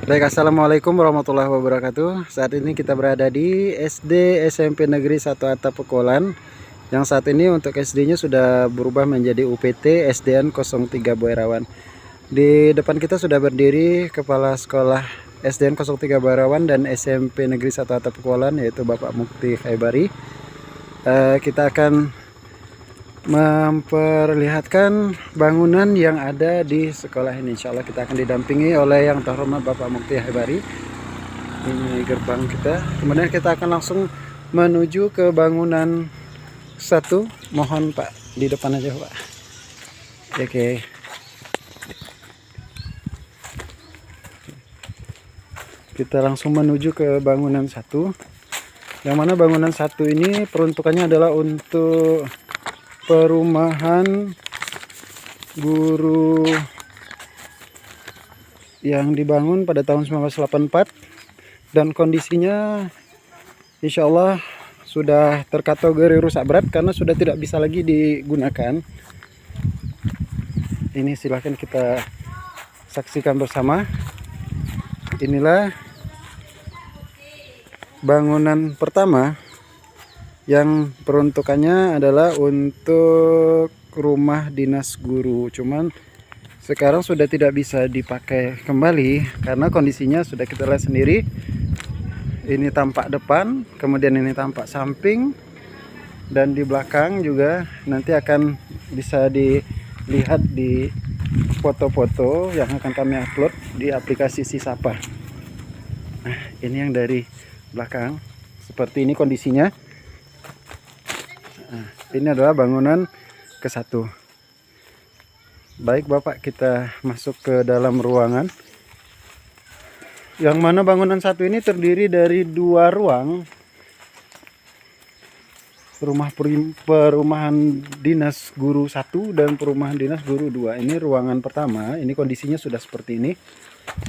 Baik, assalamualaikum warahmatullahi wabarakatuh. Saat ini kita berada di SD SMP Negeri 1 Atap Pekolan. Yang saat ini untuk SD-nya sudah berubah menjadi UPT SDN 03 Boerawan. Di depan kita sudah berdiri Kepala Sekolah SDN 03 Boerawan dan SMP Negeri 1 Atap Pekolan, yaitu Bapak Mukti Khaibari. Kita akan memperlihatkan bangunan yang ada di sekolah ini. Insya Allah kita akan didampingi oleh yang terhormat Bapak Mukti Khaibari. Ini gerbang kita. Kemudian kita akan langsung menuju ke bangunan 1. Mohon Pak di depan aja Pak. Oke. Kita langsung menuju ke bangunan 1. Yang mana bangunan 1 ini peruntukannya adalah untuk perumahan guru yang dibangun pada tahun 1984 dan kondisinya insya Allah sudah terkategori rusak berat karena sudah tidak bisa lagi digunakan. Ini silahkan kita saksikan bersama. Inilah bangunan pertama yang peruntukannya adalah untuk rumah dinas guru. Cuman sekarang sudah tidak bisa dipakai kembali karena kondisinya sudah kita lihat sendiri. Ini tampak depan, kemudian ini tampak samping, dan di belakang juga nanti akan bisa dilihat di foto-foto yang akan kami upload di aplikasi Sisapa. Nah, ini yang dari belakang. Seperti ini kondisinya. Nah, ini adalah bangunan ke-1. Baik Bapak, kita masuk ke dalam ruangan. Yang mana bangunan 1 ini terdiri dari 2 ruang. Perumahan dinas guru 1 dan perumahan dinas guru 2. Ini ruangan pertama. Ini kondisinya sudah seperti ini.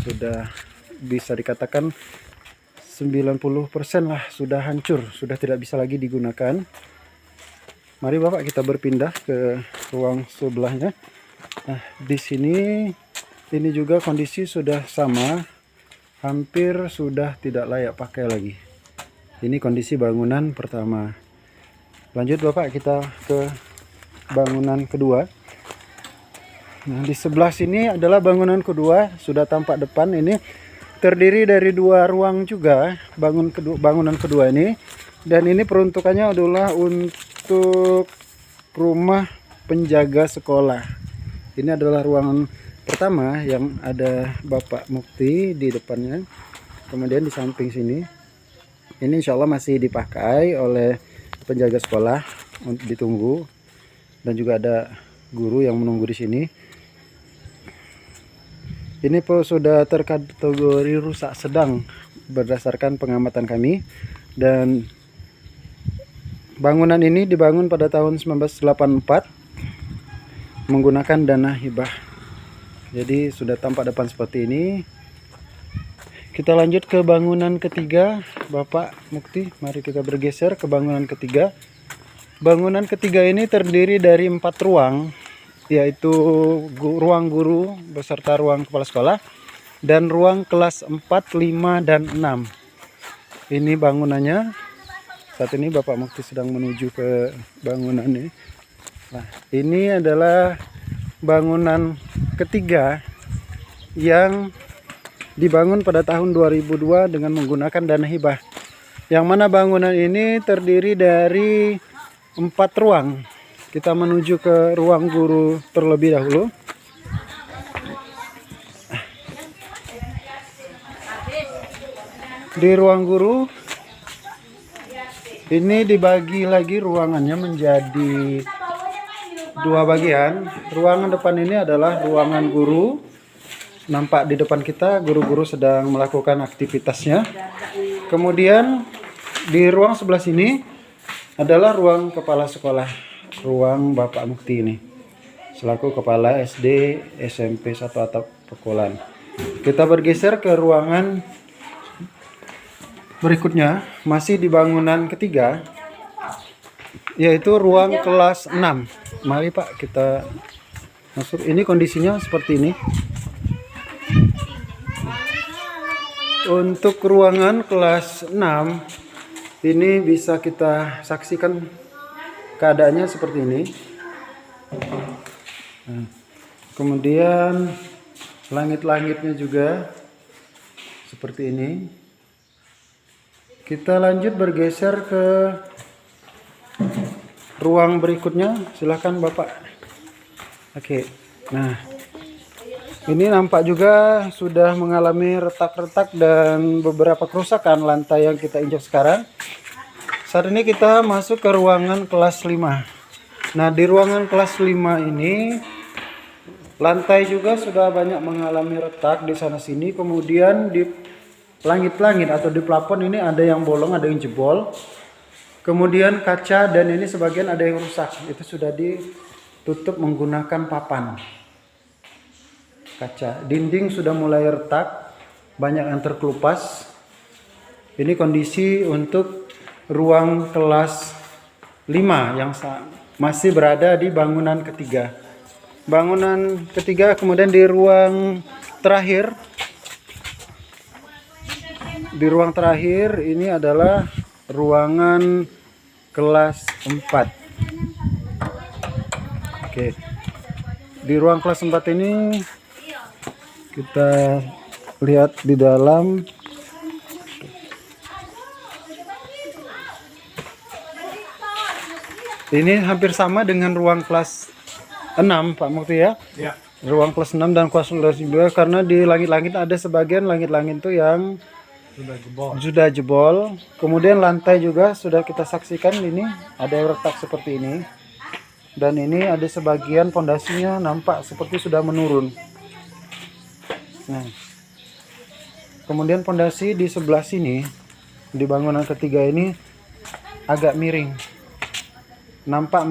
Sudah bisa dikatakan 90% lah sudah hancur, sudah tidak bisa lagi digunakan. Mari Bapak kita berpindah ke ruang sebelahnya. Nah, di sini ini juga kondisi sudah sama, hampir sudah tidak layak pakai lagi. Ini kondisi bangunan pertama. Lanjut Bapak, kita ke bangunan kedua. Nah, di sebelah sini adalah bangunan kedua, sudah tampak depan. Ini terdiri dari 2 ruang juga, bangunan kedua ini. Dan ini peruntukannya adalah untuk rumah penjaga sekolah. Ini adalah ruangan pertama yang ada Bapak Mukti di depannya. Kemudian di samping sini, ini insya Allah masih dipakai oleh penjaga sekolah untuk ditunggu. Dan juga ada guru yang menunggu di sini. Ini sudah terkategori rusak sedang berdasarkan pengamatan kami. Dan bangunan ini dibangun pada tahun 1984 menggunakan dana hibah. Jadi sudah tampak depan seperti ini. Kita lanjut ke bangunan ketiga, Bapak Mukti. Mari kita bergeser ke bangunan ketiga. Bangunan ketiga ini terdiri dari 4 ruang, yaitu ruang guru beserta ruang kepala sekolah dan ruang kelas 4, 5, dan 6. Ini bangunannya. Saat ini Bapak Mukti sedang menuju ke bangunan ini. Nah, ini adalah bangunan ketiga yang dibangun pada tahun 2002 dengan menggunakan dana hibah. Yang mana bangunan ini terdiri dari 4 ruang. Kita menuju ke ruang guru terlebih dahulu. Di ruang guru ini dibagi lagi ruangannya menjadi 2 bagian. Ruangan depan ini adalah ruangan guru. Nampak di depan kita guru-guru sedang melakukan aktivitasnya. Kemudian di ruang sebelah sini adalah ruang kepala sekolah, ruang Bapak Mukti ini selaku kepala SD SMP 1 Atap Pekolan. Kita bergeser ke ruangan berikutnya, masih di bangunan ketiga, yaitu ruang kelas 6. Mari Pak kita masuk. Ini kondisinya seperti ini. Untuk ruangan kelas 6 ini bisa kita saksikan keadaannya seperti ini. Nah, kemudian langit-langitnya juga seperti ini. Kita lanjut bergeser ke ruang berikutnya. Silahkan Bapak. Oke. Nah, ini nampak juga sudah mengalami retak-retak dan beberapa kerusakan lantai yang kita injak sekarang. Saat ini kita masuk ke ruangan kelas 5. Nah, di ruangan kelas 5 ini lantai juga sudah banyak mengalami retak di sana sini. Kemudian di langit-langit atau di plafon ini ada yang bolong, ada yang jebol. Kemudian kaca dan ini sebagian ada yang rusak. Itu sudah ditutup menggunakan papan kaca. Dinding sudah mulai retak, banyak yang terkelupas. Ini kondisi untuk ruang kelas 5 yang masih berada di bangunan ketiga. Bangunan ketiga, kemudian di ruang terakhir. Di ruang terakhir ini adalah ruangan kelas 4. Oke. Di ruang kelas 4 ini kita lihat di dalam. Ini hampir sama dengan ruang kelas 6, Pak Mukti ya? Ya. Ruang kelas 6 dan kelas 2 karena di langit-langit ada sebagian langit-langit itu yang sudah jebol. Kemudian lantai juga sudah kita saksikan ini ada yang retak seperti ini. Dan ini ada sebagian pondasinya nampak seperti sudah menurun. Nah, kemudian pondasi di sebelah sini di bangunan ketiga ini agak miring. Nampak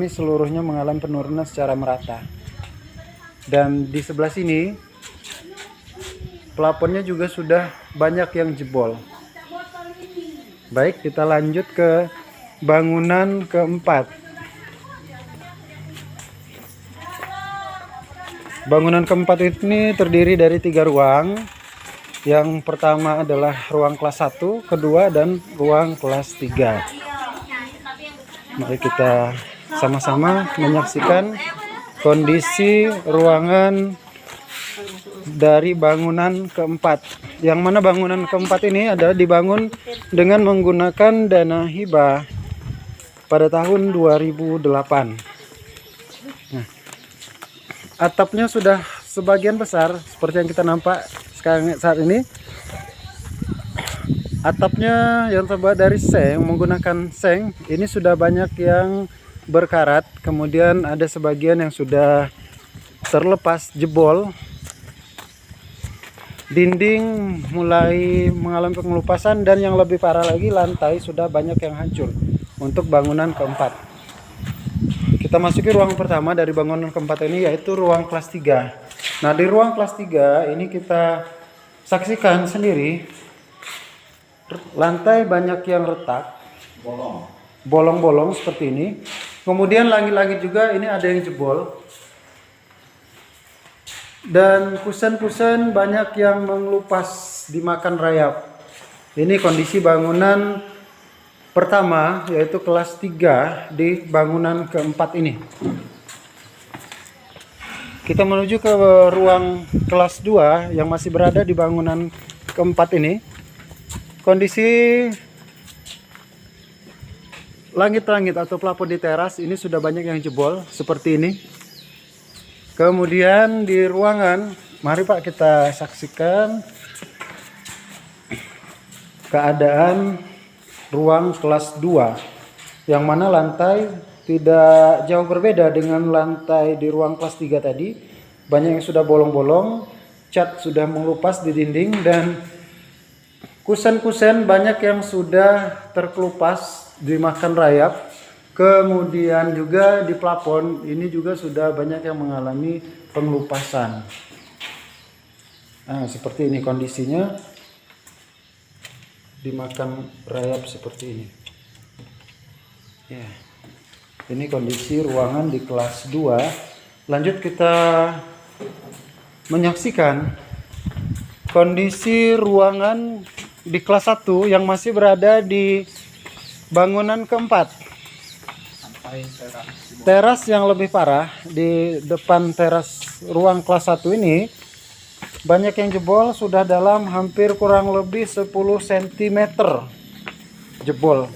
seluruhnya mengalami penurunan secara merata. Dan di sebelah sini plafonnya juga sudah banyak yang jebol. Baik, kita lanjut ke bangunan keempat. Bangunan keempat ini terdiri dari 3 ruang. Yang pertama adalah ruang kelas 1, kedua, dan ruang kelas 3. Mari kita sama-sama menyaksikan kondisi ruangan dari bangunan keempat. Yang mana bangunan keempat ini adalah dibangun dengan menggunakan dana hibah pada tahun 2008. Nah, atapnya sudah sebagian besar seperti yang kita nampak sekarang saat ini. Atapnya yang terbuat dari seng, menggunakan seng, ini sudah banyak yang berkarat. Kemudian ada sebagian yang sudah terlepas, jebol. Dinding mulai mengalami pengelupasan dan yang lebih parah lagi lantai sudah banyak yang hancur untuk bangunan keempat. Kita masuki ruang pertama dari bangunan keempat ini, yaitu ruang kelas 3. Nah, di ruang kelas 3 ini kita saksikan sendiri lantai banyak yang retak, bolong-bolong seperti ini. Kemudian langit-langit juga ini ada yang jebol. Dan kusen-kusen banyak yang mengelupas dimakan rayap. Ini kondisi bangunan pertama, yaitu kelas 3 di bangunan keempat ini. Kita menuju ke ruang kelas 2 yang masih berada di bangunan keempat ini. Kondisi langit-langit atau plafon di teras ini sudah banyak yang jebol seperti ini. Kemudian di ruangan, mari Pak kita saksikan keadaan ruang kelas 2 yang mana lantai tidak jauh berbeda dengan lantai di ruang kelas 3 tadi. Banyak yang sudah bolong-bolong, cat sudah mengelupas di dinding, dan kusen-kusen banyak yang sudah terkelupas dimakan rayap. Kemudian juga di plafon ini juga sudah banyak yang mengalami pengelupasan. Nah, seperti ini kondisinya, dimakan rayap seperti ini. Ya. Ini kondisi ruangan di kelas 2. Lanjut kita menyaksikan kondisi ruangan di kelas 1 yang masih berada di bangunan keempat. Teras yang lebih parah di depan teras ruang kelas 1 ini banyak yang jebol, sudah dalam hampir kurang lebih 10 cm jebol.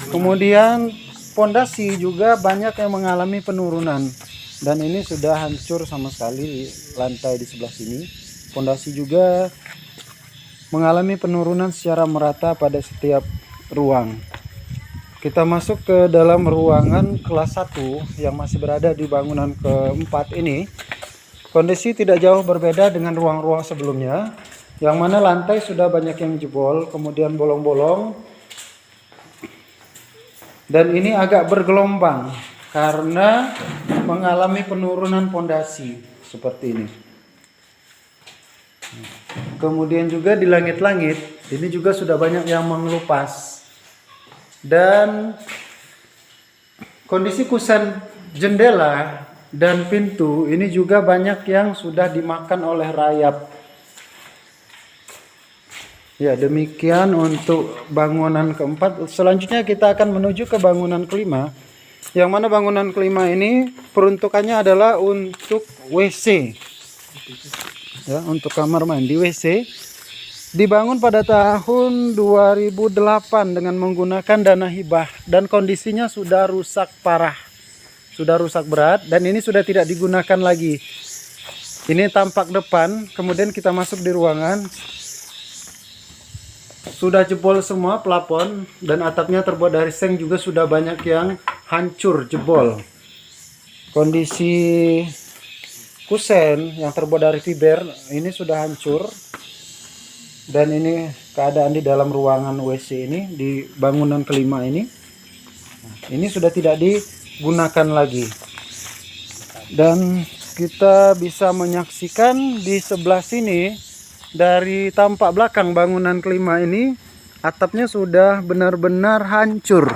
Kemudian pondasi juga banyak yang mengalami penurunan, dan ini sudah hancur sama sekali lantai di sebelah sini. Pondasi juga mengalami penurunan secara merata pada setiap ruang. Kita masuk ke dalam ruangan kelas 1 yang masih berada di bangunan keempat ini. Kondisi tidak jauh berbeda dengan ruang-ruang sebelumnya, yang mana lantai sudah banyak yang jebol, kemudian bolong-bolong, dan ini agak bergelombang karena mengalami penurunan pondasi seperti ini. Kemudian juga di langit-langit ini juga sudah banyak yang mengelupas, dan kondisi kusen jendela dan pintu ini juga banyak yang sudah dimakan oleh rayap. Ya, demikian untuk bangunan keempat. Selanjutnya kita akan menuju ke bangunan kelima, yang mana bangunan kelima ini peruntukannya adalah untuk WC. Ya, untuk kamar mandi WC. Dibangun pada tahun 2008 dengan menggunakan dana hibah, dan kondisinya sudah rusak parah. Sudah rusak berat, dan ini sudah tidak digunakan lagi. Ini tampak depan, kemudian kita masuk di ruangan. Sudah jebol semua plafon, dan atapnya terbuat dari seng juga sudah banyak yang hancur jebol. Kondisi kusen yang terbuat dari fiber ini sudah hancur, dan ini keadaan di dalam ruangan WC ini di bangunan kelima ini. Ini sudah tidak digunakan lagi, dan kita bisa menyaksikan di sebelah sini. Dari tampak belakang bangunan kelima ini, atapnya sudah benar-benar hancur.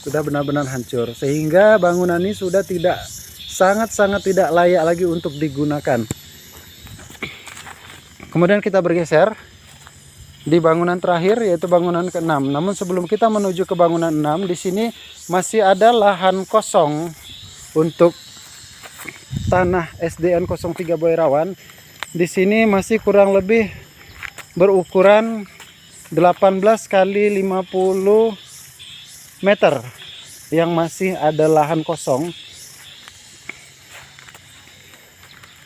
Sudah benar-benar hancur, sehingga bangunan ini sudah sangat-sangat tidak layak lagi untuk digunakan. Kemudian kita bergeser di bangunan terakhir, yaitu bangunan ke-6. Namun sebelum kita menuju ke bangunan 6, di sini masih ada lahan kosong untuk tanah SDN 03 Boirawan. Di sini masih kurang lebih berukuran 18 kali 50 meter yang masih ada lahan kosong.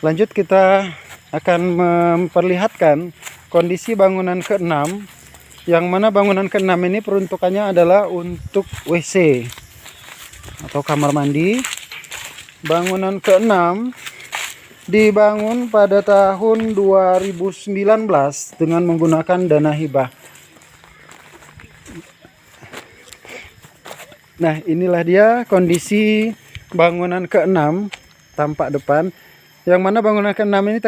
Lanjut, kita akan memperlihatkan kondisi bangunan ke-6, yang mana bangunan ke-6 ini peruntukannya adalah untuk WC atau kamar mandi. Bangunan ke-6 dibangun pada tahun 2019 dengan menggunakan dana hibah. Nah, inilah dia kondisi bangunan ke-6 tampak depan, yang mana bangunan ke-6 ini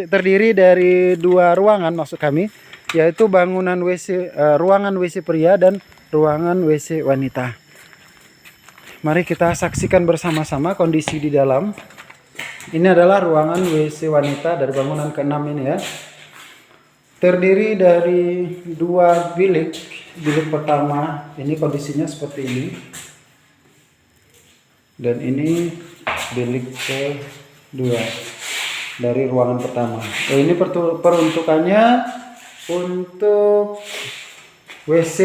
terdiri dari dua ruangan, maksud kami, yaitu bangunan WC, ruangan WC pria dan ruangan WC wanita. Mari kita saksikan bersama-sama kondisi di dalam. Ini adalah ruangan WC wanita dari bangunan ke-6 ini ya. Terdiri dari dua bilik. Bilik pertama ini kondisinya seperti ini. Dan ini bilik kedua dari ruangan pertama. Ini peruntukannya untuk WC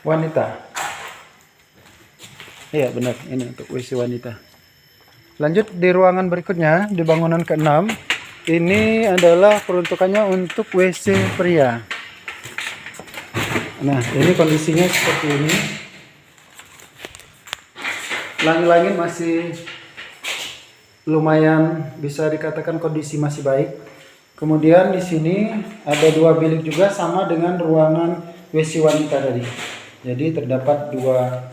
wanita. Iya benar, ini untuk WC wanita. Lanjut di ruangan berikutnya, di bangunan ke-6. Ini adalah peruntukannya untuk WC pria. Nah, ini kondisinya seperti ini. Langit-langit masih lumayan, bisa dikatakan kondisi masih baik. Kemudian di sini ada dua bilik juga, sama dengan ruangan WC wanita tadi. Jadi terdapat dua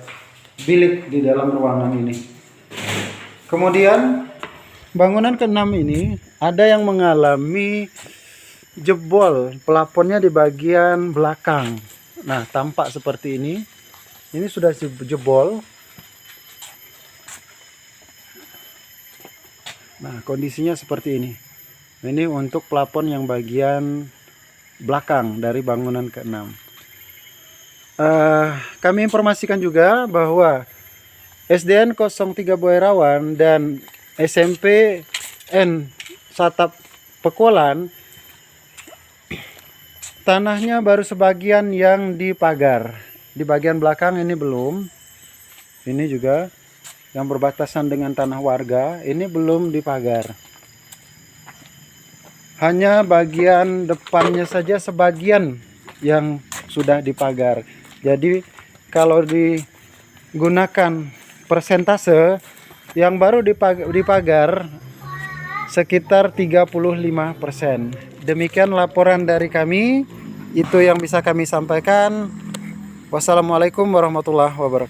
bilik di dalam ruangan ini. Kemudian bangunan ke-6 ini ada yang mengalami jebol plafonnya di bagian belakang. Nah, tampak seperti ini. Ini sudah jebol. Nah, kondisinya seperti ini. Ini untuk plafon yang bagian belakang dari bangunan ke-6. Kami informasikan juga bahwa SDN 03 Boerawan dan SMP N Satap Pekualan tanahnya baru sebagian yang dipagar. Di bagian belakang ini belum. Ini juga yang berbatasan dengan tanah warga ini belum dipagar. Hanya bagian depannya saja sebagian yang sudah dipagar. Jadi kalau digunakan persentase yang baru dipagar sekitar 35%. Demikian laporan dari kami. Itu yang bisa kami sampaikan. Wassalamualaikum warahmatullahi wabarakatuh.